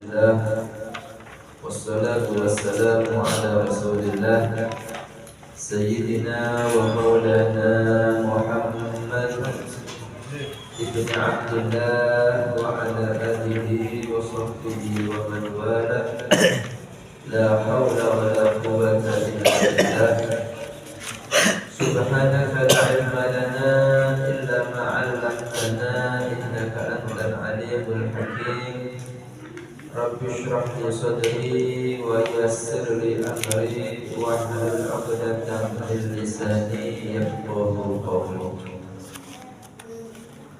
الله والصلاة والسلام على رسول الله سيدنا ومولانا محمد ابن عبد الله وعلى آله وصحبه ومن والاه لا حول ولا قوة إلا بالله سبحانك لا علم لنا إلا ما علمتنا إنك أنت العليم الحكيم رب اشرح لي صدري ويسر لي أمري واحلل عقدة من لساني يفقهوا قولي.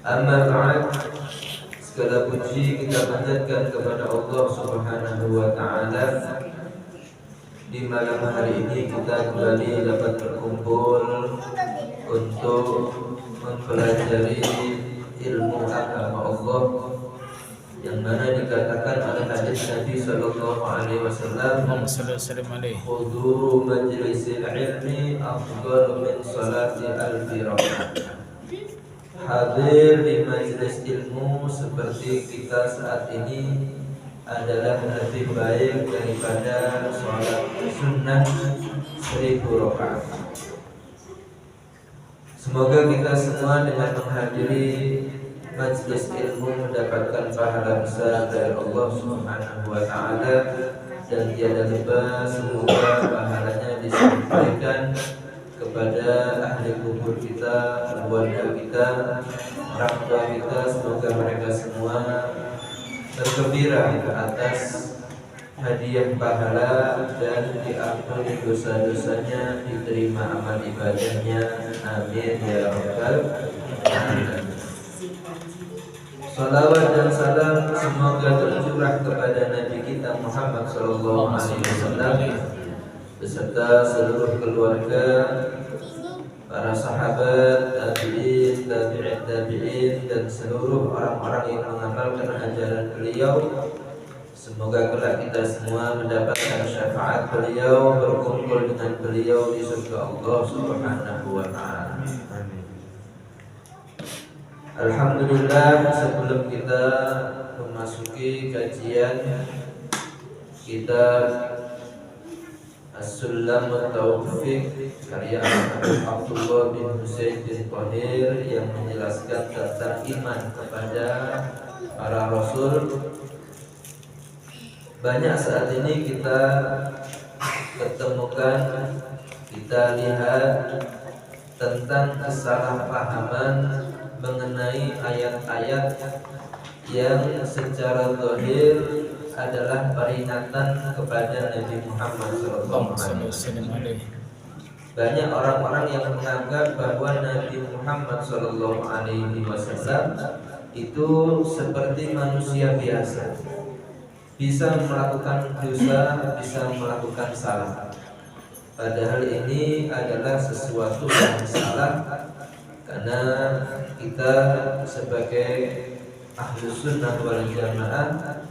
Amma ba'd, segala puji kita panjatkan kepada Allah Subhanahu wa taala. Di malam hari ini kita kembali dapat berkumpul untuk mempelajari ilmu agama Allah yang mana dikatakan oleh hadis Nabi sallallahu alaihi wasallam, "Huduru majlisil ilmi afdalu min salati alfi rakaat." Hadir di majelis ilmu seperti kita saat ini adalah lebih baik daripada sholat sunnah 1000 rakaat. Semoga kita semua dengan menghadiri majelis ilmu mendapatkan pahala besar dari Allah Subhanahu wa taala, dan tiada lupa semoga pahalanya disampaikan kepada ahli kubur kita, keluarga kita, orang tua kita. Semoga mereka semua bergembira atas hadiah pahala dan diampuni dosa-dosanya, diterima amal ibadahnya. Amin ya rabbal alamin. Salawat dan salam semoga tercurah kepada Nabi kita Muhammad sallallahu alaihi wasallam beserta seluruh keluarga, para sahabat, tabi'in, tabi'in, dan seluruh orang-orang yang mengamalkan ajaran beliau. Semoga kelak kita semua mendapatkan syafaat beliau, berkumpul dengan beliau di surga Allah Subhanahu wa taala. Amin. Alhamdulillah, sebelum kita memasuki kajian kitab As-Sulam Taufiq karya Abdullah bin Husain bin Qahir yang menjelaskan tentang iman kepada para rasul. Banyak saat ini kita ketemukan, kita lihat tentang kesalahpahaman mengenai ayat-ayat yang secara zahir adalah peringatan kepada Nabi Muhammad SAW. Banyak orang-orang yang menganggap bahwa Nabi Muhammad SAW itu seperti manusia biasa, bisa melakukan dosa, bisa melakukan salah. Padahal ini adalah sesuatu yang salah, karena kita sebagai Ahlus Sunnah wal Jamaah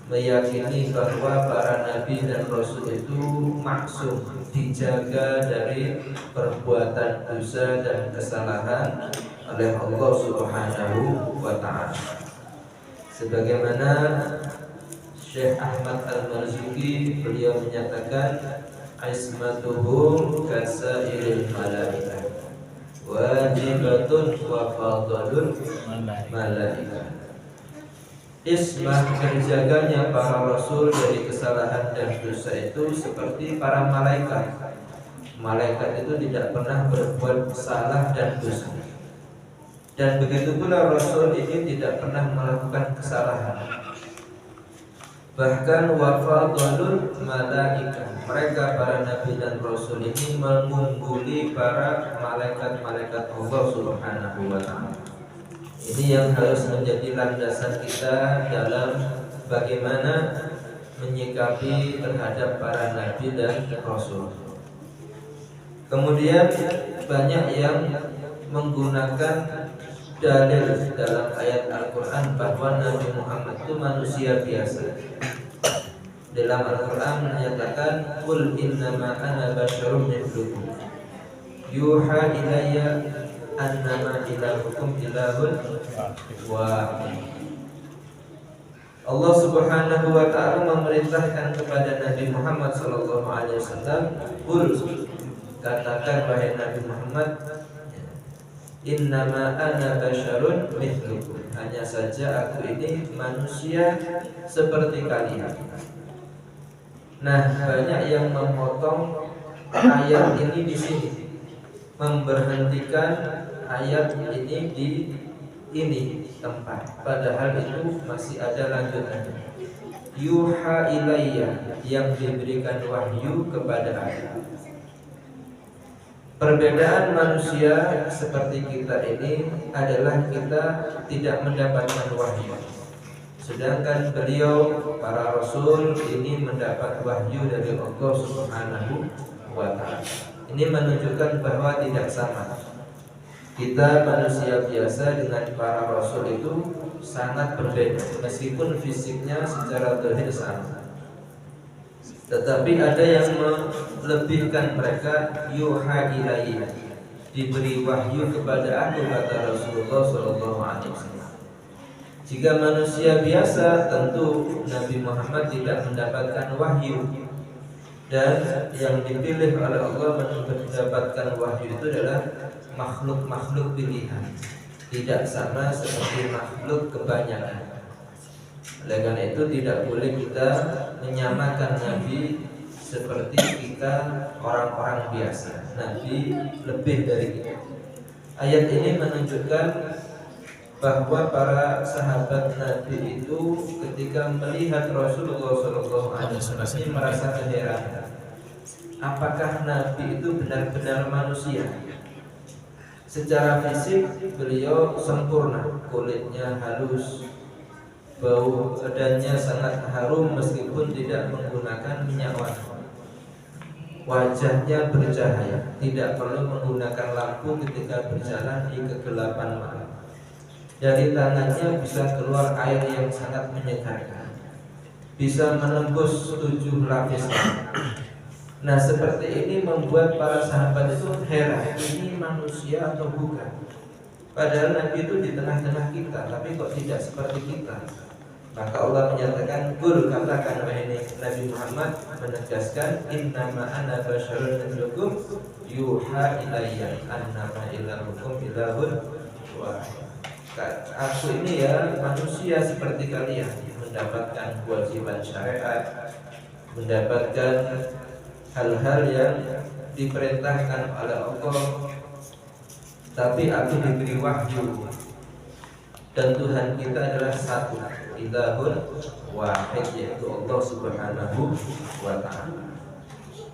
meyakini bahwa para nabi dan rasul itu maksum, dijaga dari perbuatan dosa dan kesalahan oleh Allah Subhanahu wa taala. Sebagaimana Syekh Ahmad Al-Marzuki, beliau menyatakan ismatuhum kasairil malaikah wajibatun wa fadlun malaikah. Ismah, terjaganya para rasul dari kesalahan dan dosa itu seperti para malaikat. Malaikat itu tidak pernah berbuat salah dan dosa, dan begitu pula rasul ini tidak pernah melakukan kesalahan. Bahkan wafadulul malaikat, mereka para nabi dan rasul ini mengungguli para malaikat-malaikat Allah Subhanahu wa taala. Ini yang harus menjadi landasan kita dalam bagaimana menyikapi terhadap para nabi dan rasul. Kemudian banyak yang menggunakan dalil dalam ayat Al-Quran bahwa Nabi Muhammad itu manusia biasa. Dalam Al-Quran menyatakan, "Qul innama ana basyarum mithlukum yuha ilayya annama ilahukum ilahun wahid." Allah Subhanahu wa taala memerintahkan kepada Nabi Muhammad sallallahu alaihi wasallam, "Qul," katakan wahai Nabi Muhammad, "Innama ana basyarun mithlukum." Hanya saja aku ini manusia seperti kalian. Nah, banyak yang memotong ayat ini di sini, memberhentikan ayat ini di ini tempat, padahal itu masih ada lanjutannya. Yuha ilayya, yang diberikan wahyu kepada aku. Perbedaan manusia seperti kita ini adalah kita tidak mendapatkan wahyu, sedangkan beliau para rasul ini mendapat wahyu dari Allah Subhanahu wa taala. Ini menunjukkan bahwa tidak sama. Kita manusia biasa dengan para rasul itu sangat berbeda, meskipun fisiknya secara zahir sama. Tetapi ada yang melebihkan mereka, yuha ilayya, diberi wahyu kepada aku, kata Rasulullah SAW. Jika manusia biasa, tentu Nabi Muhammad tidak mendapatkan wahyu, dan yang dipilih oleh Allah mendapatkan wahyu itu adalah makhluk-makhluk pilihan, tidak sama seperti makhluk kebanyakan. Oleh karena itu tidak boleh kita menyamakan Nabi seperti kita orang-orang biasa. Nabi lebih dari kita. Ayat ini menunjukkan bahwa para sahabat Nabi itu ketika melihat Rasulullah SAW merasa keheranan. Apakah Nabi itu benar-benar manusia? Secara fisik beliau sempurna, kulitnya halus, bau badannya sangat harum meskipun tidak menggunakan minyak wangi. Wajahnya bercahaya, tidak perlu menggunakan lampu ketika berjalan di kegelapan malam. Dari tangannya bisa keluar air yang sangat menyegarkan, bisa menembus 7 lapis. Nah, seperti ini membuat para sahabat itu heran, ini manusia atau bukan? Padahal Nabi itu di tengah-tengah kita, tapi kok tidak seperti kita? Maka Allah menyatakan, "Qul," katakan wahai Nabi Muhammad, menegaskan, "Innama ana basyarun mithlukum yuha ilayya annama ilahukum ilahun wahid." Aku ini ya manusia seperti kalian, mendapatkan kewajiban syariat, mendapatkan hal-hal yang diperintahkan oleh Allah, tapi aku diberi wahyu, dan Tuhan kita adalah satu, ilahun wahid, yaitu Allah Subhanahu wa ta'ala.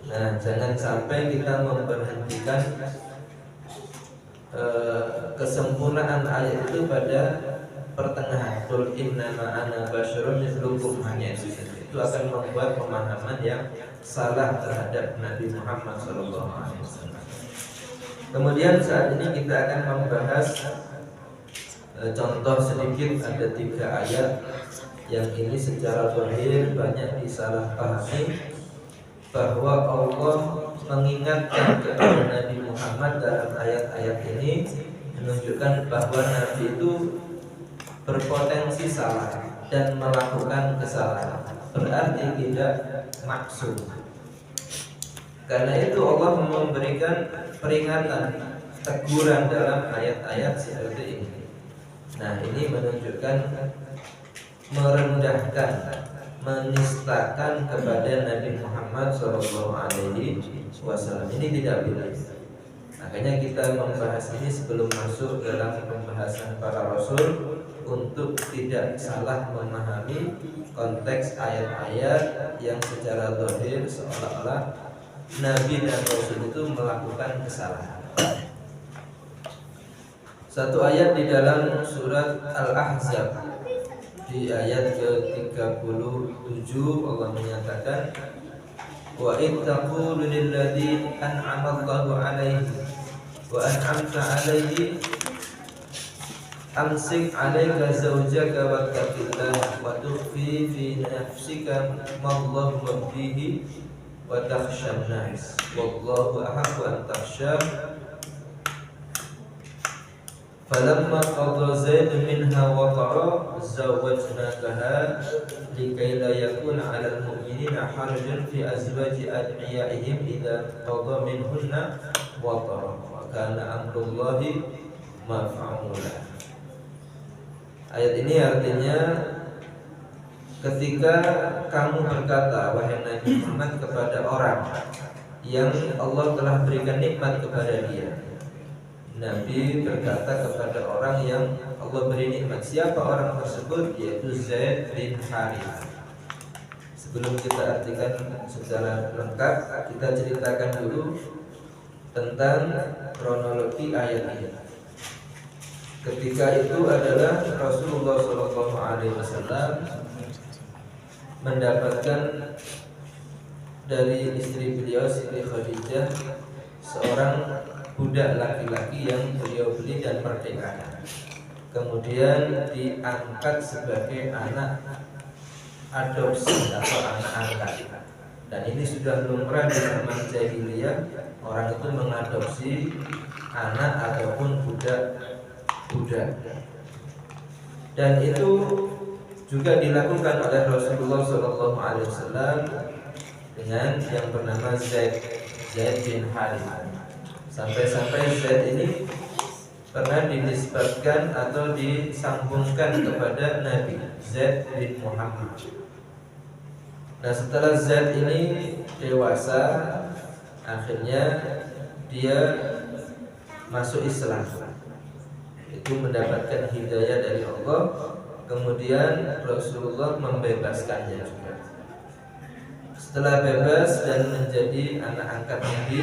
Nah, jangan sampai kita memberhentikan kesempurnaan ayat itu pada pertengahan. Qul innama ana basyarun mithlukum, hanya itu saja. Itu akan membuat pemahaman yang salah terhadap Nabi Muhammad SAW. Kemudian saat ini kita akan membahas contoh sedikit. Ada 3 ayat yang ini secara zahir banyak disalahpahami, bahwa Allah mengingatkan kepada Nabi Muhammad dalam ayat-ayat ini menunjukkan bahwa Nabi itu berpotensi salah dan melakukan kesalahan, berarti tidak maksum. Karena itu Allah memberikan peringatan, teguran dalam ayat-ayat seperti ini. Nah, ini menunjukkan merendahkan, menistakan kepada Nabi Muhammad SAW. Ini tidak boleh. Makanya kita membahas ini sebelum masuk dalam pembahasan para rasul, untuk tidak salah memahami konteks ayat-ayat yang secara zahir seolah-olah Nabi dan Rasul itu melakukan kesalahan. Satu ayat di dalam surat Al-Ahzab, di ayat ke-37 Allah menyatakan, "Wa in taqulu lil ladzi an'ama Allahu 'alaihi wa an'amta 'alaihi amsik 'alaika zawjaka wattaqillaha wa tukhfi fi nafsika ma Allahu mubdihi wa takhshan nas wallahu ahaqqu an takhsha Falamma qadha Zaid minha watara zawwajnakaha likai la yakuna 'alal mu'minina harajun fi azwaji ad'iyaihim idza qadha minhunna watara wa kana amrullahi maf'ula. Ayat ini artinya ketika kamu berkata wahai Nabi Muhammad kepada orang yang Allah telah berikan nikmat kepada dia. Nabi berkata kepada orang yang Allah beri nikmat. Siapa orang tersebut? Yaitu Zaid bin Harithah. Sebelum kita artikan secara lengkap, kita ceritakan dulu tentang kronologi ayat ini. Ketika itu adalah Rasulullah SAW mendapatkan dari istri beliau Siti Khadijah seorang budak laki-laki yang beliau beli dan merdekakan. Kemudian diangkat sebagai anak adopsi atau anak angkat. Dan ini sudah lumrah di zaman jahiliyah, orang itu mengadopsi anak ataupun budak. Dan itu juga dilakukan oleh Rasulullah SAW dengan yang bernama Zaid bin Harithah. Sampai-sampai Zaid ini pernah dinisbatkan atau disambungkan kepada Nabi Zaid bin Muhammad. Nah, setelah Zaid ini dewasa, akhirnya dia masuk Islam. Itu mendapatkan hidayah dari Allah. Kemudian Rasulullah membebaskannya juga. Setelah bebas dan menjadi anak angkat Nabi,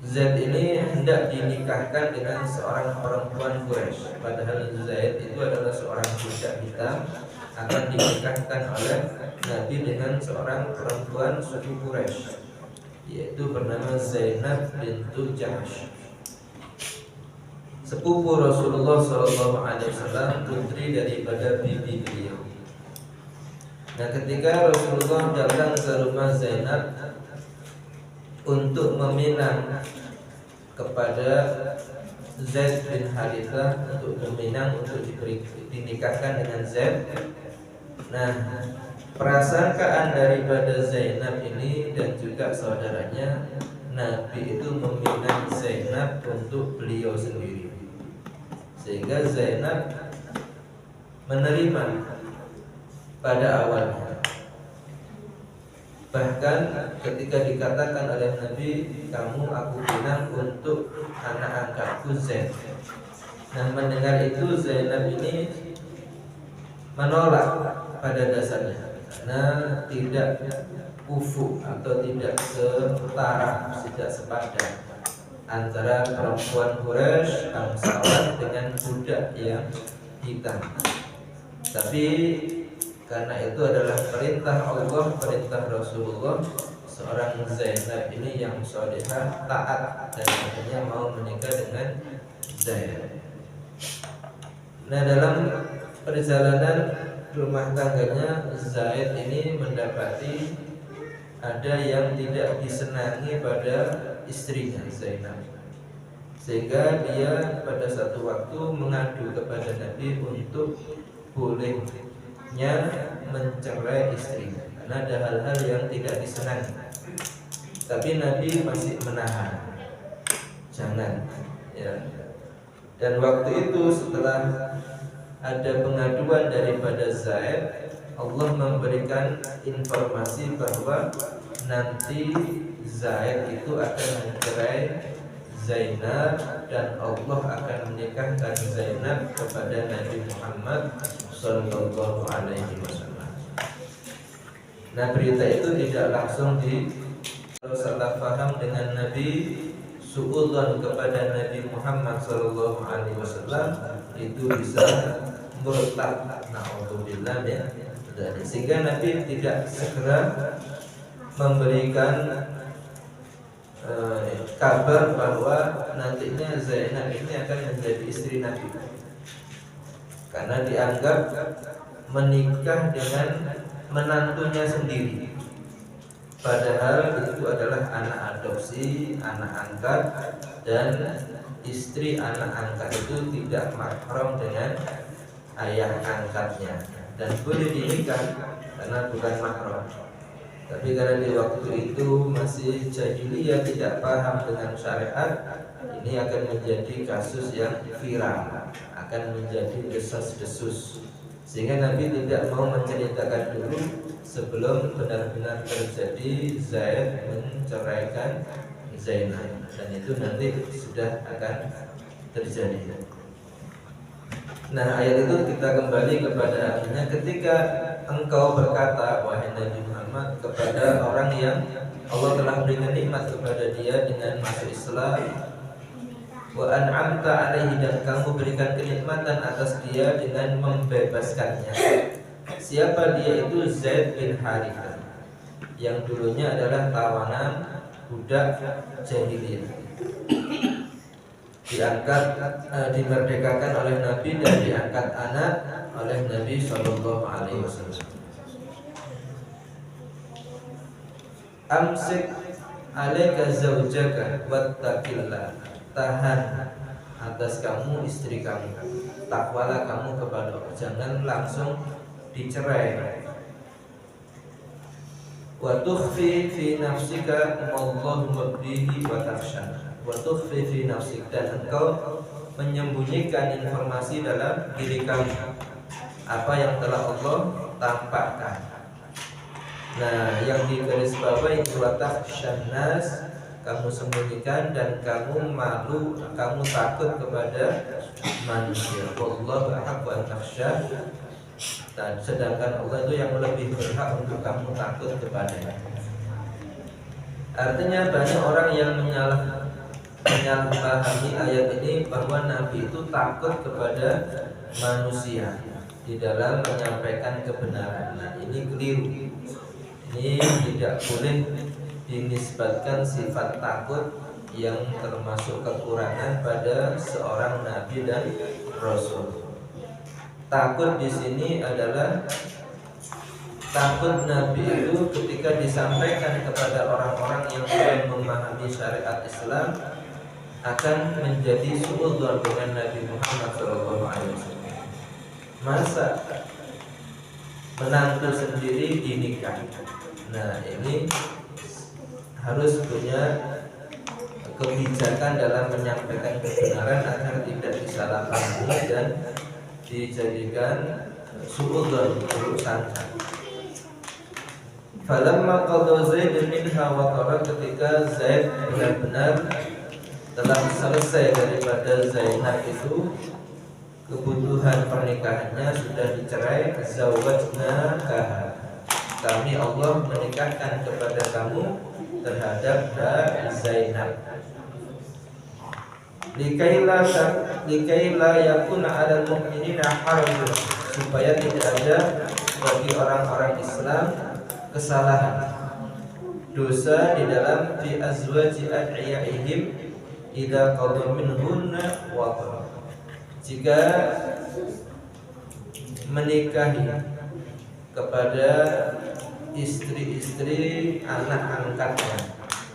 Zaid ini hendak dinikahkan dengan seorang perempuan Quraisy. Padahal Zaid itu adalah seorang budak hitam, akan dinikahkan oleh Nabi dengan seorang perempuan suku Quraisy, yaitu bernama Zainab bintu Jahsh, sepupu Rasulullah SAW, putri daripada bibi beliau. Nah, ketika Rasulullah datang ke rumah Zainab untuk meminang kepada Zaid bin Harithah, untuk meminang untuk dinikahkan dengan Zaid. Nah, prasangkaan daripada Zainab ini dan juga saudaranya, Nabi itu meminang Zainab untuk beliau sendiri, sehingga Zainab menerima pada awalnya. Bahkan ketika dikatakan oleh Nabi, kamu aku pinang untuk anak angkatku Zaid. Nah, mendengar itu Zainab ini menolak pada dasarnya, karena tidak kufu atau tidak setara, tidak sepadan antara perempuan Quraisy bangsawan dengan budak yang hitam. Tapi karena itu adalah perintah Allah, perintah Rasulullah, seorang Zainab ini yang salihah, taat, dan akhirnya mau menikah dengan Zaid. Nah, dalam perjalanan rumah tangganya, Zaid ini mendapati ada yang tidak disenangi pada istrinya Zainab, sehingga dia pada satu waktu mengadu kepada Nabi untuk bolehnya mencerai istrinya, karena ada hal-hal yang tidak disenangi. Tapi Nabi masih menahan, jangan, ya. Dan waktu itu setelah ada pengaduan daripada Zaid, Allah memberikan informasi bahwa nanti Zaid itu akan mencerai Zainab dan Allah akan menikahkan Zainab kepada Nabi Muhammad Sallallahu Alaihi Wasallam. Nah, berita itu tidak langsung salah paham dengan Nabi, suudzon kepada Nabi Muhammad Sallallahu Alaihi Wasallam, itu bisa murtad, naudzubillah, ya. Sehingga Nabi tidak segera memberikan kabar bahwa nantinya Zainab ini akan menjadi istri Nabi, karena dianggap menikah dengan menantunya sendiri, padahal itu adalah anak adopsi, anak angkat, dan istri anak angkat itu tidak mahram dengan ayah angkatnya dan boleh dinikah karena bukan mahram. Tapi karena di waktu itu masih jahiliyah, tidak paham dengan syariat, ini akan menjadi kasus yang viral, akan menjadi desas-desus, sehingga Nabi tidak mau menceritakan dulu sebelum benar-benar terjadi Zaid menceraikan Zainab, dan itu nanti sudah akan terjadi. Nah, ayat itu kita kembali kepada artinya, ketika engkau berkata wahai Nabi Muhammad kepada orang yang Allah telah berikan nikmat kepada dia dengan masuk Islam, wa an'amta alaihi, dan kamu berikan kenikmatan atas dia dengan membebaskannya. Siapa dia itu? Zaid bin Harithah, yang dulunya adalah tawanan budak jahiliyah, diangkat, dimerdekakan oleh Nabi dan diangkat anak oleh Nabi Shallallahu Alaihi Wasallam. Amsik alaika zaujaka wattaqillah, tahan atas kamu istri kamu, takwalah kamu kepada Allah, jangan langsung dicerai. Wa tukhfi fi nafsika wallahu mubdihi wa takhsha, wa tukhfi fi nafsik, dan engkau menyembunyikan informasi dalam diri kamu apa yang telah Allah tampakkan. Nah, yang di garis bawah itu wa takhshan nas, kamu sembunyikan dan kamu malu, kamu takut kepada manusia. Wallahu ahaqqu an takhsha, dan sedangkan Allah itu yang lebih berhak untuk kamu takut kepadanya. Artinya banyak orang yang menyalahpahami ayat ini bahwa Nabi itu takut kepada manusia di dalam menyampaikan kebenaran. Nah, ini keliru. Ini tidak boleh dinisbatkan sifat takut yang termasuk kekurangan pada seorang Nabi dan Rasul. Takut di sini adalah takut Nabi itu ketika disampaikan kepada orang-orang yang belum memahami syariat Islam akan menjadi suudzon dengan Nabi Muhammad SAW. Masa menantu sendiri dinikah? Nah, ini harus punya kebijakan dalam menyampaikan kebenaran agar tidak disalahpahami dan dijadikan suudzon, buruk sangka. Falamma qada Zaid minha waqara, ketika Zaid benar-benar telah selesai daripada Zainab itu, kebutuhan pernikahannya sudah dicerai, zawajnaka, kami Allah menikahkan kepada kamu terhadap Zainab. Likaila yakuna 'alal mu'minina harajun, supaya tidak ada bagi orang-orang Islam kesalahan, dosa di dalam fi azwaji ad'iyaihim idza qada minhunna waqra, jika menikahi kepada istri-istri anak angkatnya,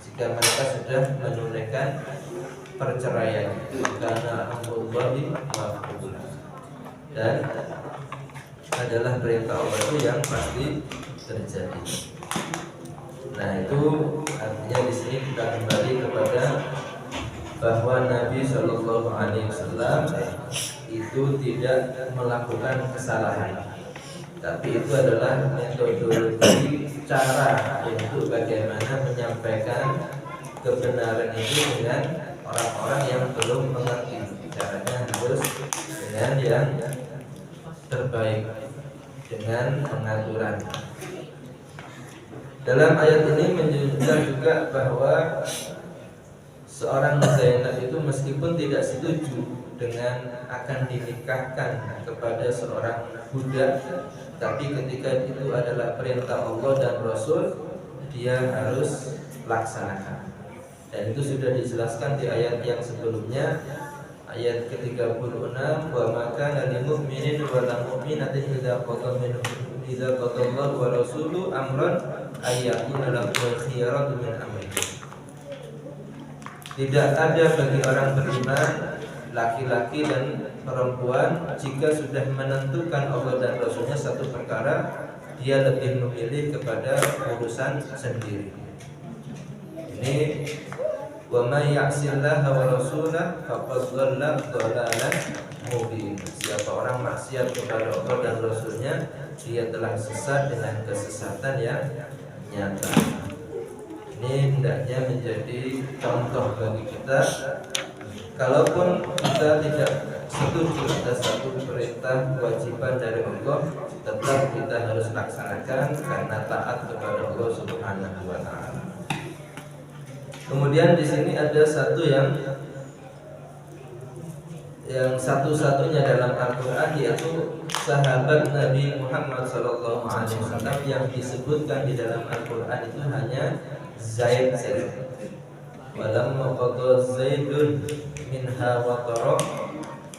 jika mereka sudah menunaikan perceraian, karena amrullahi maf'ul, dan adalah perintah Allah itu yang pasti terjadi. Nah, itu artinya di sini kita kembali kepada bahwa Nabi Shallallahu Alaihi Wasallam itu tidak melakukan kesalahan, tapi itu adalah metodologi, cara untuk bagaimana menyampaikan kebenaran itu dengan orang-orang yang belum mengerti. Caranya harus dengan yang terbaik, dengan pengaturan. Dalam ayat ini menunjukkan juga bahwa seorang Zainab itu meskipun tidak setuju dengan akan dinikahkan kepada seorang budak, tapi ketika itu adalah perintah Allah dan Rasul, dia harus laksanakan. Dan itu sudah dijelaskan di ayat yang sebelumnya, ayat ke-36, wa maka lil mu'minin wa lil mu'minatin idza qadallahu wa rasuluhu amran ayyakuna lahumul khiyaratu min amrihim. Tidak ada bagi orang beriman, laki-laki dan perempuan, jika sudah menentukan Allah dan Rasulnya satu perkara, dia lebih memilih kepada urusan sendiri. Ini wa may ya'sillaha wa rasulahu faqad dhalla dhalalan mubin. Siapa orang maksiat kepada Allah dan Rasulnya, dia telah sesat dengan kesesatan yang nyata. Ini hendaknya menjadi contoh bagi kita. Kalaupun kita tidak setuju atas satu perintah kewajiban dari Allah, tetap kita harus laksanakan karena taat kepada Allah Subhanahu wa taala. Kemudian di sini ada satu yang satu-satunya dalam Al-Qur'an, yaitu sahabat Nabi Muhammad SAW yang disebutkan di dalam Al-Qur'an itu hanya Zaid saja. Walamma qada Zaidun minha waqara.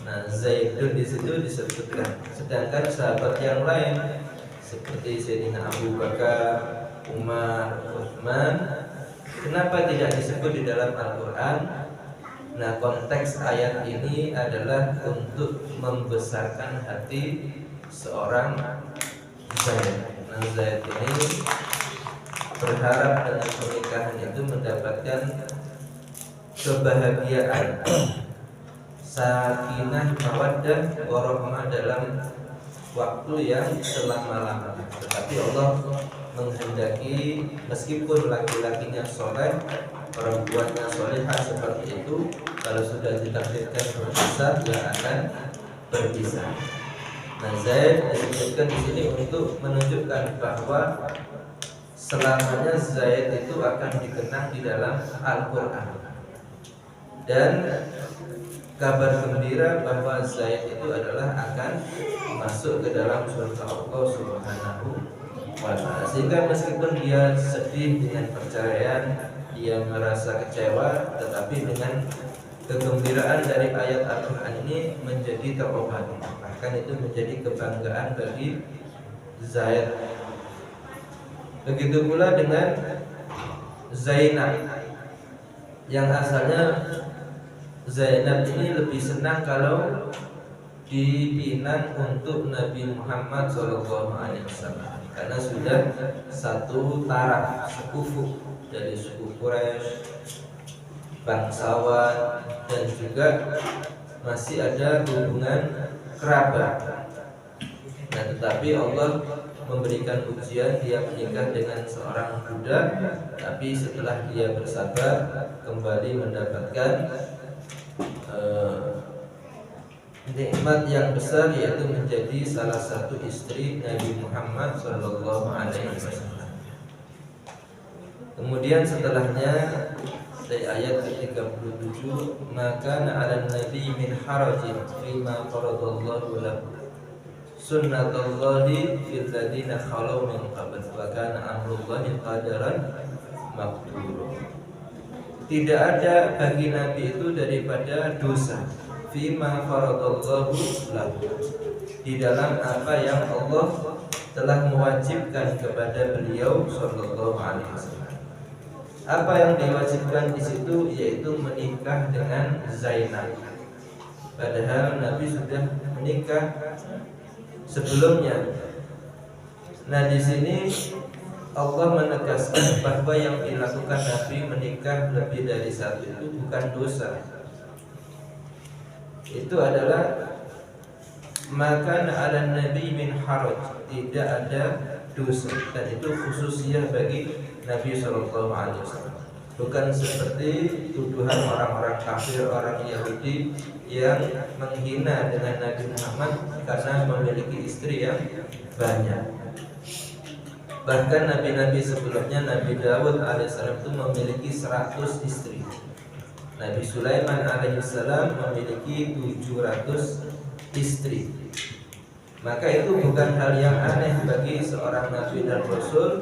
Nah, Zaidun di situ disebutkan. Sedangkan sahabat yang lain seperti Sayyidina Abu Bakar, Umar, Utsman, kenapa tidak disebut di dalam Al-Qur'an? Nah, konteks ayat ini adalah untuk membesarkan hati seorang Zaid. Nah, Zaid ini berharap dengan pernikahan itu mendapatkan kebahagiaan, sakinah, mawaddah, warahmah dalam waktu yang selama-lamanya. Tetapi Allah menghendaki meskipun laki-lakinya soleh, perempuannya solehah seperti itu, kalau sudah ditakdirkan berpisah, dia akan berpisah. Nah, Zaid disebutkan di sini untuk menunjukkan bahwa selamanya Zaid itu akan dikenang di dalam Al-Quran. Dan kabar gembira bahwa Zaid itu adalah akan masuk ke dalam surga Allah Subhanahu wa ta'ala. Sehingga meskipun dia sedih dengan perceraian, dia merasa kecewa, tetapi dengan kegembiraan dari ayat Al-Quran ini menjadi terobati. Bahkan itu menjadi kebanggaan bagi Zaid. Begitu pula dengan Zainab, yang asalnya Zainab ini lebih senang kalau dipinang untuk Nabi Muhammad SAW, karena sudah satu taraf, sekufu dari suku Quraisy, bangsawan, dan juga masih ada hubungan kerabat. Nah, tetapi Allah memberikan ujian, dia menikah dengan seorang budak, tapi setelah dia bersabar kembali mendapatkan nikmat yang besar, yaitu menjadi salah satu istri Nabi Muhammad SAW. Kemudian setelahnya dari ayat ke-37, maka na'alan nabi min harajin fima faradallahu lahu sunnatullahi fil ladina khalau min qabl wa kana amrullahi qadaran maqdura. Tidak ada bagi Nabi itu daripada dosa fima faradallahu lahu, di dalam apa yang Allah telah mewajibkan kepada beliau sallallahu alaihi wasallam. Apa yang diwajibkan di situ yaitu menikah dengan Zainab. Padahal Nabi sudah menikah sebelumnya. Nah, di sini Allah menegaskan bahwa yang dilakukan Nabi menikah lebih dari satu itu bukan dosa. Itu adalah maka ala nabi min haraj, tidak ada dosa, dan itu khususnya bagi Nabi SAW. Bukan seperti tuduhan orang-orang kafir, orang Yahudi yang menghina dengan Nabi Muhammad karena memiliki istri yang banyak. Bahkan nabi-nabi sebelumnya, Nabi Dawud alaihissalam itu memiliki 100 istri. Nabi Sulaiman alaihissalam memiliki 700 istri. Maka itu bukan hal yang aneh bagi seorang nabi dan rasul,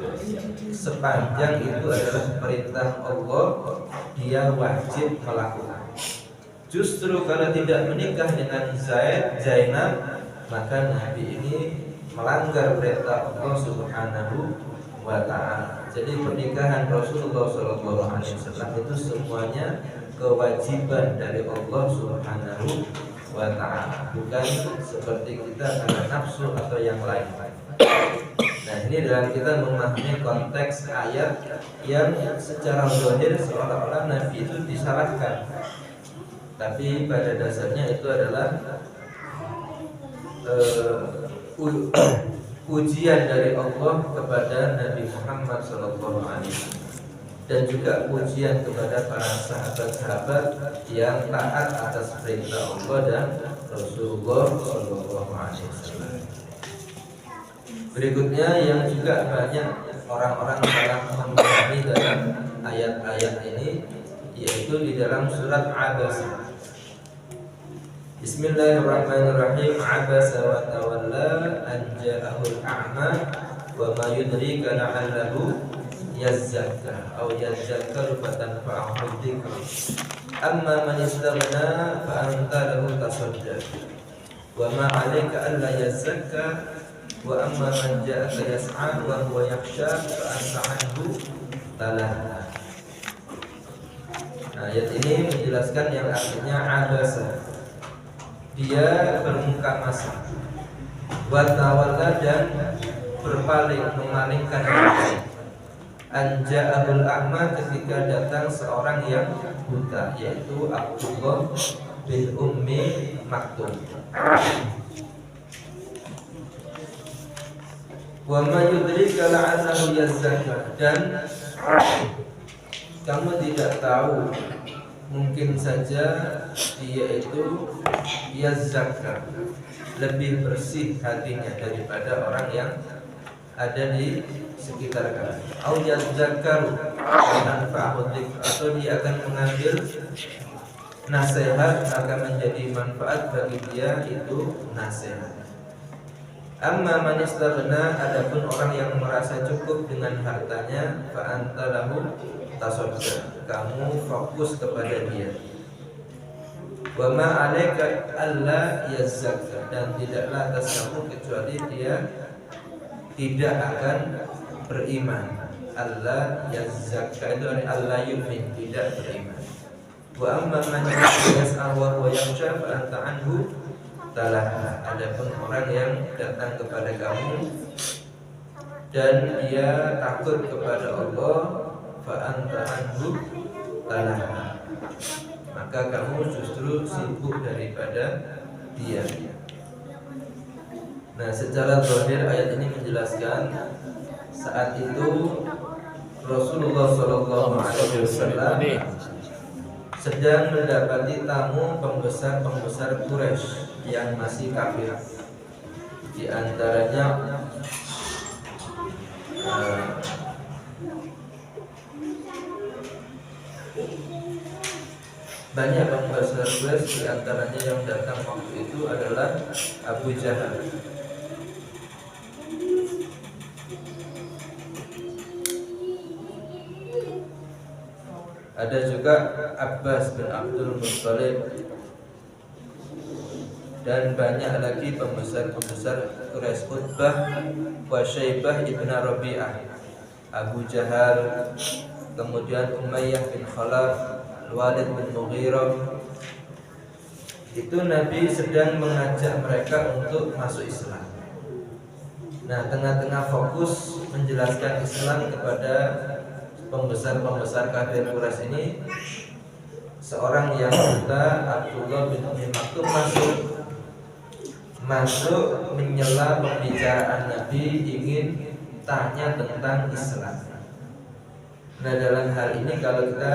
sepanjang itu adalah perintah Allah, dia wajib melakukan. Justru kalau tidak menikah dengan Zainab, maka nabi ini melanggar perintah Allah Subhanahu wa ta'ala. Jadi pernikahan Rasulullah SAW itu semuanya kewajiban dari Allah Subhanahu wa ta'ala, bukan seperti kita karena nafsu atau yang lain. Nah, ini dalam kita memahami konteks ayat yang secara zahir seolah-olah Nabi itu disalahkan, tapi pada dasarnya itu adalah pujian dari Allah kepada Nabi Muhammad SAW, dan juga pujian kepada para sahabat-sahabat yang taat atas perintah Allah dan Rasulullah SAW. Berikutnya yang juga banyak orang-orang salah memahami dalam ayat-ayat ini, yaitu di dalam surat Abasa. Bismillahirrahmanirrahim. Abasa wa tawalla an ja'ahul a'ma wa ma yudrika la'allahu yazzakka aw yazzakkaru fatanfa'ahu dzikra amma man istaghna fa anta lahu tasaddaq wa ma 'alaika alla yazzakka wa amma man ja'aka yas'a wa huwa yakhsha fa anta 'anhu talaha. Ayat ini menjelaskan yang artinya abasa, dia bermuka masam, wa tawalla, dan berpaling, memalingkan diri, anja'ahul a'ma, ketika datang seorang yang buta, yaitu Abdullah bin Ummi Maktum. Wa ma yudrika la'annahu yazzakka, dan kamu tidak tahu, mungkin saja dia itu yazzakka, lebih bersih hatinya daripada orang yang ada di sekitar kamu. Au yazzakkaru manfa'u dzikr, atau dia akan mengambil nasihat, akan menjadi manfaat bagi dia itu nasihat. Amma man istaghna, adapun orang yang merasa cukup dengan hartanya, fa anta lahu tasaddaq, kamu fokus kepada dia. Wa ma 'alaika alla yazzakka, dan tidaklah atas kamu kecuali dia tidak akan beriman. Allah yazzakka itu artinya Allah yu'min, tidak beriman. Wa amma man yas'a wa huwa yakhsha fa anta anhu talaha, adapun orang yang datang kepada kamu dan dia takut kepada Allah, fa anta anhu talaha, maka kamu justru sibuk daripada dia. Nah, secara zahir ayat ini menjelaskan saat itu Rasulullah SAW sedang mendapati tamu pembesar-pembesar Quraisy yang masih kafir. Di antaranya banyak pembesar Quraisy, di antaranya yang datang waktu itu adalah Abu Jahal. Ada juga Abbas bin Abdul Muttalib, dan banyak lagi pembesar-pembesar Quraisy, Utbah wa Syaibah ibn Rabi'ah, Abu Jahal, kemudian Umayyah bin Khalaf, Walid bin Mughirah. Itu Nabi sedang mengajak mereka untuk masuk Islam. Nah, tengah-tengah fokus menjelaskan Islam kepada pembesar-pembesar kafir Quraisy ini, seorang yang buta, Abdullah bin Ummi Maktum, masuk menyela pembicaraan Nabi, ingin tanya tentang Islam. Nah, dalam hal ini kalau kita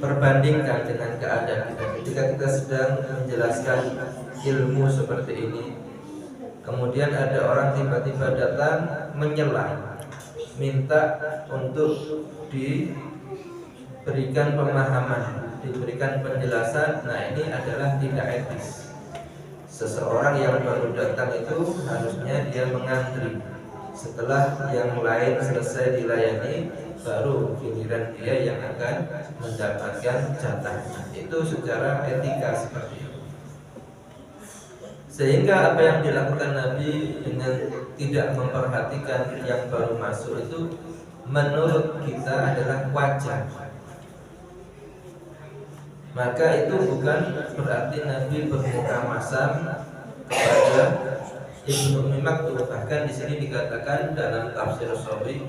perbandingkan dengan keadaan kita ketika kita sedang menjelaskan ilmu seperti ini, kemudian ada orang tiba-tiba datang menyela, minta untuk diberikan pemahaman, diberikan penjelasan. Nah, ini adalah tidak etis. Seseorang yang baru datang itu harusnya dia mengantri. Setelah yang lain selesai dilayani, baru giliran dia yang akan mendapatkan jatahnya. Itu secara etika seperti itu. Sehingga apa yang dilakukan Nabi dengan tidak memperhatikan yang baru masuk itu menurut kita adalah wajar, maka itu bukan berarti Nabi bermuka masam kepada Ibnu Ummi Maktum. Bahkan di sini dikatakan dalam tafsir Shafi'i,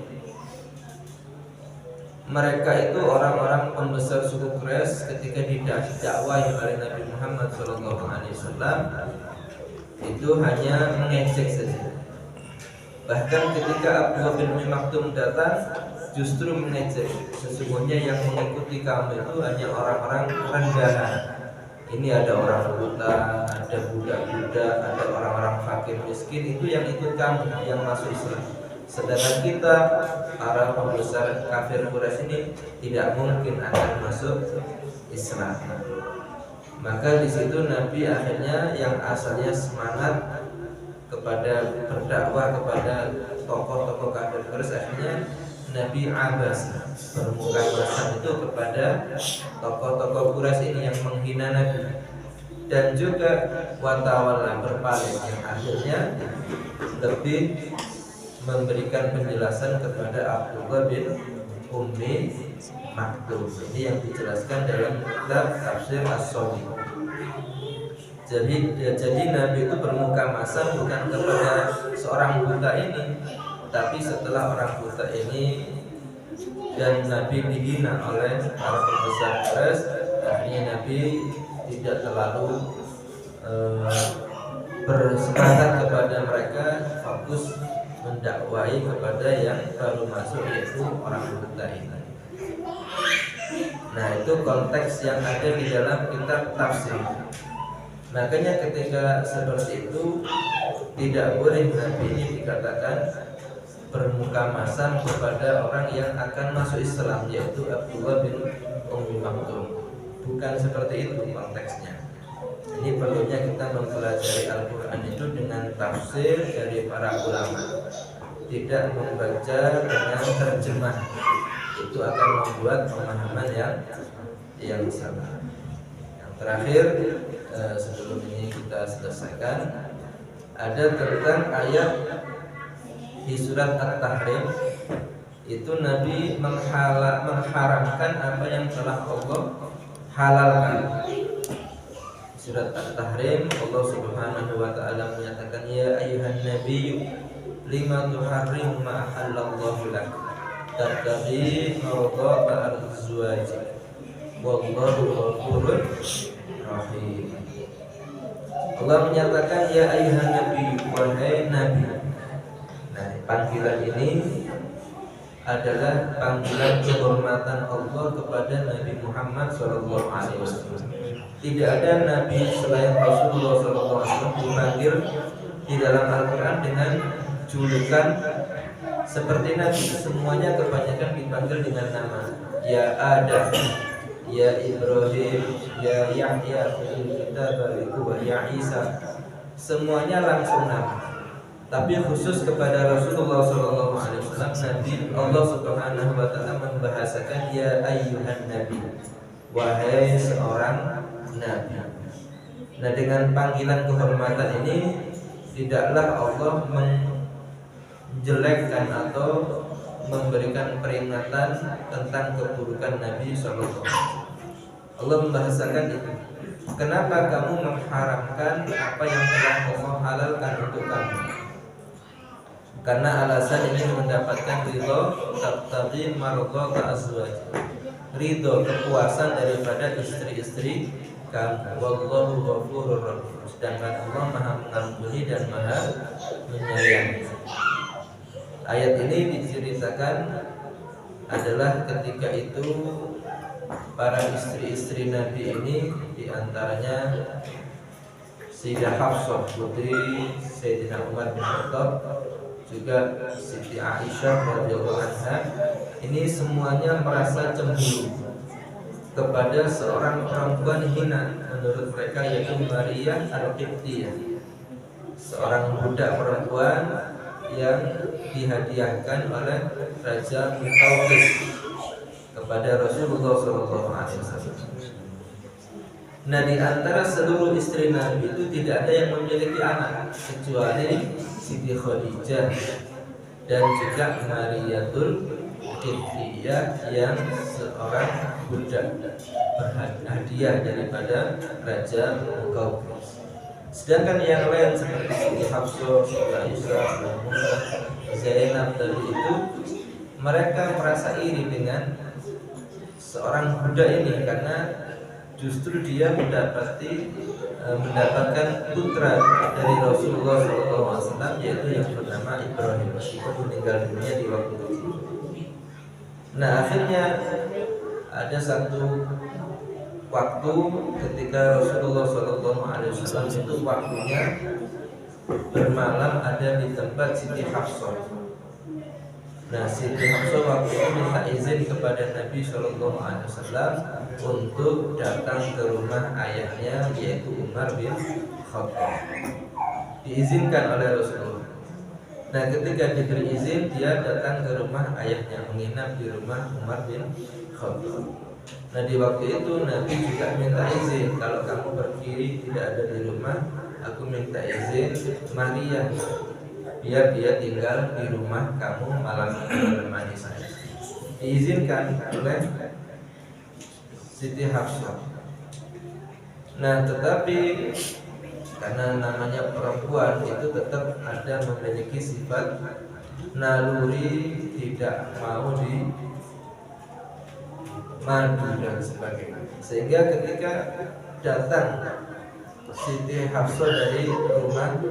mereka itu orang-orang pembesar suku Quraisy ketika didakwahi oleh Nabi Muhammad SAW itu hanya mengejek saja. Bahkan ketika Abdullah bin Ummi Maktum datang, justru mengejek. Sesungguhnya yang mengikuti kamu itu hanya orang-orang rendahan. Ini ada orang buta, ada budak-budak, ada orang-orang fakir miskin, itu yang ikut kamu, yang masuk Islam. Sedangkan kita, para pembesar kafir Quraisy ini tidak mungkin akan masuk Islam. Maka di situ Nabi akhirnya yang asalnya semangat kepada berdakwah kepada tokoh-tokoh kafir Quraisy, akhirnya Nabi Abbas bermuka masam itu kepada tokoh-tokoh Quraisy ini yang menghina Nabi, dan juga watawala berpaling, yang akhirnya lebih memberikan penjelasan kepada Abdullah bin Ummi Maktum. Ini yang dijelaskan dalam kitab Tafsir As-Shafi'i. Jadi Nabi itu bermuka masam bukan kepada seorang buta ini, tapi setelah orang buta ini dan Nabi dihina oleh para pembesar Quraisy, akhirnya Nabi tidak terlalu bersemangat kepada mereka, fokus mendakwai kepada yang baru masuk, yaitu orang buta ini. Nah, itu konteks yang ada di dalam kitab tafsir. Makanya ketika seperti itu tidak boleh Nabi ini dikatakan bermuka masam kepada orang yang akan masuk Islam, yaitu Abdullah bin Ummi Maktum. Bukan seperti itu konteksnya. Ini perlunya kita mempelajari Al-Quran itu dengan tafsir dari para ulama, tidak membaca dengan terjemah. Itu akan membuat pemahaman yang salah. Yang terakhir, sebelum ini kita selesaikan, ada tentang ayat di surat At-Tahrim. Itu Nabi mengharamkan apa yang telah Allah halalkan. Surat At-Tahrim, Allah Subhanahu wa taala menyatakan, ya ayyuhan nabiyyu lima tuharrimu ma ahallallahu lak tabtaghi mardata azwajik wallahu ghafurur rahim. Allah menyatakan ya ayyuhan nabiyyu, wahai nabi. Nah, panggilan ini adalah panggilan kehormatan Allah kepada Nabi Muhammad SAW. Tidak ada nabi selain Rasulullah SAW dipanggil di dalam Al-Quran dengan julukan seperti Nabi. Semuanya kebanyakan dipanggil dengan nama. Ya Adam, ya Ibrahim, ya Yahya, ya Isa. Semuanya langsung nama. Tapi khusus kepada Rasulullah SAW, Nabi Allah Subhanahu wa taala membahasakan ya ayyuhan nabi, wahai seorang nabi. Nah, dengan panggilan kehormatan ini tidaklah Allah menjelekkan atau memberikan peringatan tentang keburukan Nabi SAW. Allah membahasakan itu. Kenapa kamu mengharamkan apa yang telah Allah halalkan untuk kamu? Karena alasan ingin mendapatkan ridho, tabtaghi mardata azwaj, ridho kepuasan daripada istri-istri kamu. Wallahu ghafurur rahim. Sedangkan Allah Maha Mengampuni dan Maha Menyayangi. Ayat ini diceritakan adalah ketika itu para istri-istri Nabi ini, diantaranya Sayyidah Hafsah putri Sayyidina Umar bin Khattab, juga Siti Aisyah radhiyallahu anha, ini semuanya merasa cemburu kepada seorang perempuan hina menurut mereka, yaitu Maria Al-Qibtiyah, seorang budak perempuan yang dihadiahkan oleh Raja Muqawqis kepada Rasulullah SAW. Nah, di antara seluruh istri Nabi itu tidak ada yang memiliki anak kecuali Siti Khadijah dan juga Mariatul Qibtiyah yang seorang budak berhadiah daripada Raja Muqawqis. Sedangkan yang lain seperti Siti Hafsah, Siti Aisyah, Maimunah, Zainab tadi itu mereka merasa iri dengan seorang budak ini karena justru dia mendapatkan putra dari Rasulullah SAW, yaitu yang bernama Ibrahim, meskipun meninggal dunia di waktu kecil. Nah, akhirnya ada satu waktu ketika Rasulullah SAW itu waktunya bermalam ada di tempat Siti Hafsah. Nah, Siti Hafsah waktu itu minta izin kepada Nabi SAW untuk datang ke rumah ayahnya, yaitu Umar bin Khattab. Diizinkan oleh Rasulullah. Nah, ketika diberi izin, dia datang ke rumah ayahnya, menginap di rumah Umar bin Khattab. Nah, di waktu itu Nabi juga minta izin, kalau kamu pergi tidak ada di rumah, aku minta izin Maria, biar dia tinggal di rumah kamu malam ini menemani saya. Diizinkan oleh Siti Hafsah. Nah, tetapi karena namanya perempuan itu tetap ada memiliki sifat naluri tidak mau madu dan sebagainya. Sehingga ketika datang Siti Hafsah dari rumah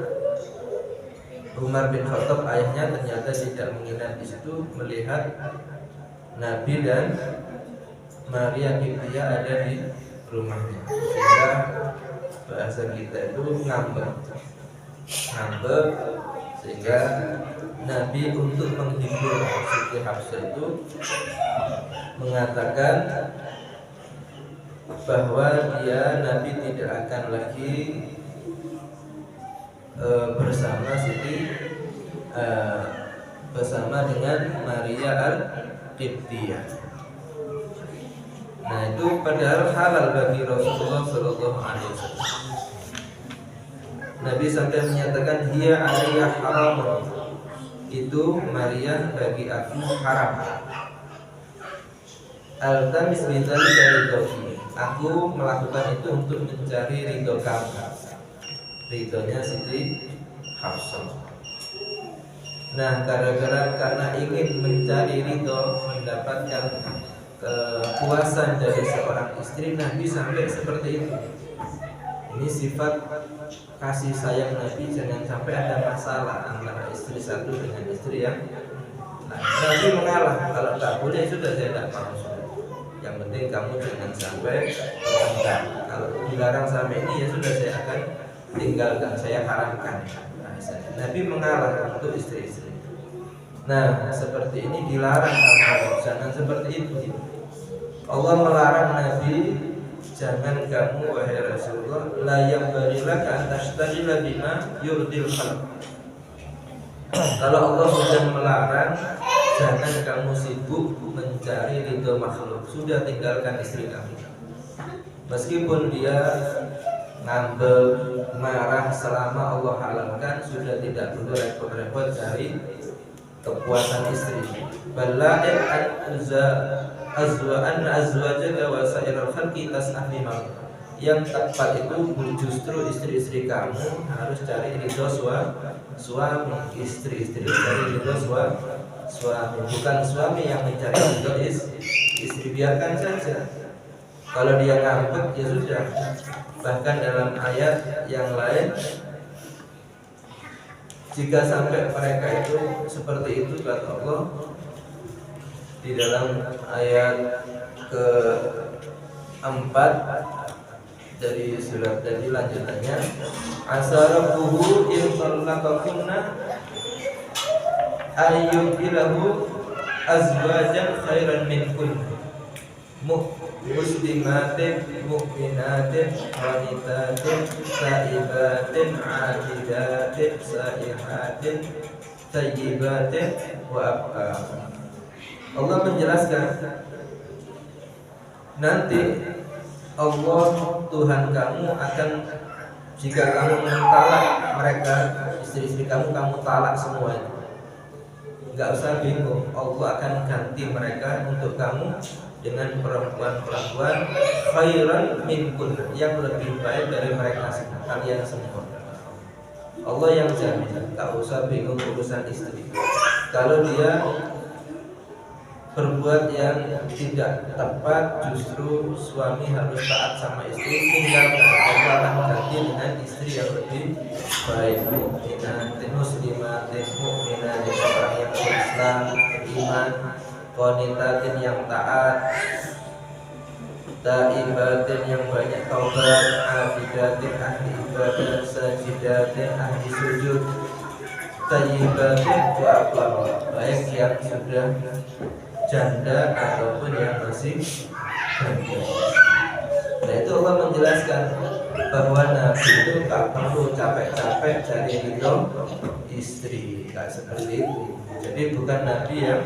Umar bin Khattab ayahnya, ternyata tidak menginap di situ, melihat Nabi dan Maria Qibtiyah ada di rumahnya, sehingga bahasa kita itu ngambek, sehingga Nabi untuk menghibur Siti Hafsah itu mengatakan bahwa Nabi tidak akan lagi bersama dengan Maria Al-Qibtiyah. Nah, itu padahal halal bagi Rasulullah SAW. Nabi sampai menyatakan dia alayya haram, itu Maria bagi aku haram. Altamis bidzalika ridhoki, aku melakukan itu untuk mencari ridho kamu, ridhonya Siti Hafsah. Nah, karena ingin mencari ridho, mendapatkan kepuasan dari seorang istri, Nabi sampai seperti itu. Ini sifat kasih sayang Nabi, jangan sampai ada masalah antara istri satu dengan istri yang lain. Nabi mengalah, kalau tak boleh sudah saya tidak mau. Yang penting kamu jangan sampai enggak. Kalau dilarang sama ini ya sudah, saya akan tinggalkan, saya haramkan. Nabi mengalah untuk istri-istri. Nah, seperti ini dilarang sama, jangan seperti itu. Allah melarang Nabi, jangan kamu wahai Rasulullah la yambagilaka an tashtagila bima yurdil khalq. Kalau Allah sudah melarang, jangan kamu sibuk mencari ridho makhluk. Sudah, tinggalkan istri kamu. Meskipun dia ngambek, marah, selama Allah halalkan, sudah tidak perlu repot-repot cari kepuasan istri. Bala'in azwajaka wa sa'iral khalqi tas'afi ma. Yang tepat itu justru istri-istri kamu harus cari ridho suami, istri-istri cari ridho suami, bukan suami yang mencari ridho istri. Biarkan saja. Kalau dia ngambek ya sudah. Bahkan dalam ayat yang lain, jika sampai mereka itu seperti itu, kata Allah di dalam ayat keempat dari surat tadi lanjutannya, asarabuhu in talaqakunna ayyubilahu azwajan khairan minkun muslimatin mu'minatin wanitatin saibatin abidatin saihatin tayyibatin wa abkar. Allah menjelaskan nanti Allah Tuhan kamu akan, jika kamu mentalak mereka, istri-istri kamu talak semua itu, nggak usah bingung, Allah akan ganti mereka untuk kamu dengan perempuan-perempuan khairan minkun, yang lebih baik dari mereka kalian semua. Allah yang jamin, tak usah bingung urusan istri. Kalau dia berbuat yang tidak tepat, justru suami harus taat sama istri, tinggalkan. Allah akan ganti dengan istri yang lebih baik. Mukminatin muslimatin, mukminatin orang yang berislam, beriman, qanitatin yang taat, taibatin yang banyak taubat, abidatin ahli ibadah, sajidatin ahli sujud, tayyibatin wa baik yang sudah janda ataupun yang masih janda. Nah itu Allah menjelaskan bahwa Nabi itu tak perlu capek-capek cari ridho istri, tak seperti itu. Jadi bukan Nabi yang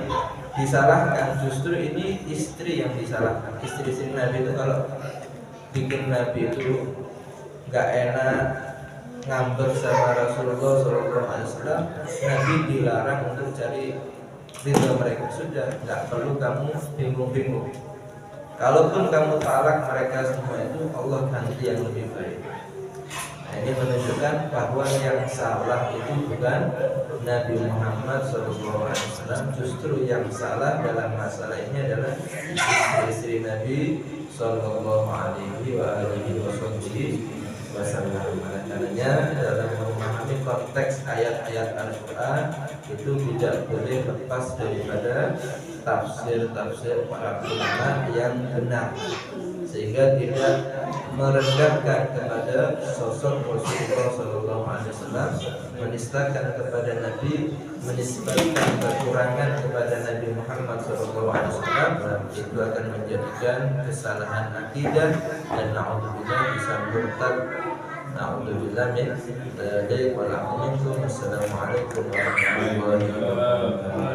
disalahkan, justru ini istri yang disalahkan. Istri-istri Nabi itu kalau bikin Nabi itu nggak enak, ngambek sama Rasulullah SAW, Nabi dilarang untuk cari ridho mereka. Sudah, nggak perlu kamu bingung-bingung. Kalaupun kamu talak mereka semua itu, Allah ganti yang lebih baik. Nah, ini menunjukkan bahwa yang salah itu bukan Nabi Muhammad SAW. Justru yang salah dalam masalah ini adalah istri-istri Nabi Sallallahu Alaihi Wasallam. Karena dalam memahami konteks ayat-ayat Al-Quran itu tidak boleh lepas daripada tafsir-tafsir para ulama yang benar, sehingga tidak merendahkan kepada sosok Rasulullah SAW, menistakan kepada Nabi, menisbatkan kekurangan kepada Nabi Muhammad SAW. Itu akan menjadikan kesalahan akidah dan na'udzubillah bisa murtad. Na'udzubillah min dzalik wa la'aminkum. Assalamualaikum warahmatullahi wabarakatuh.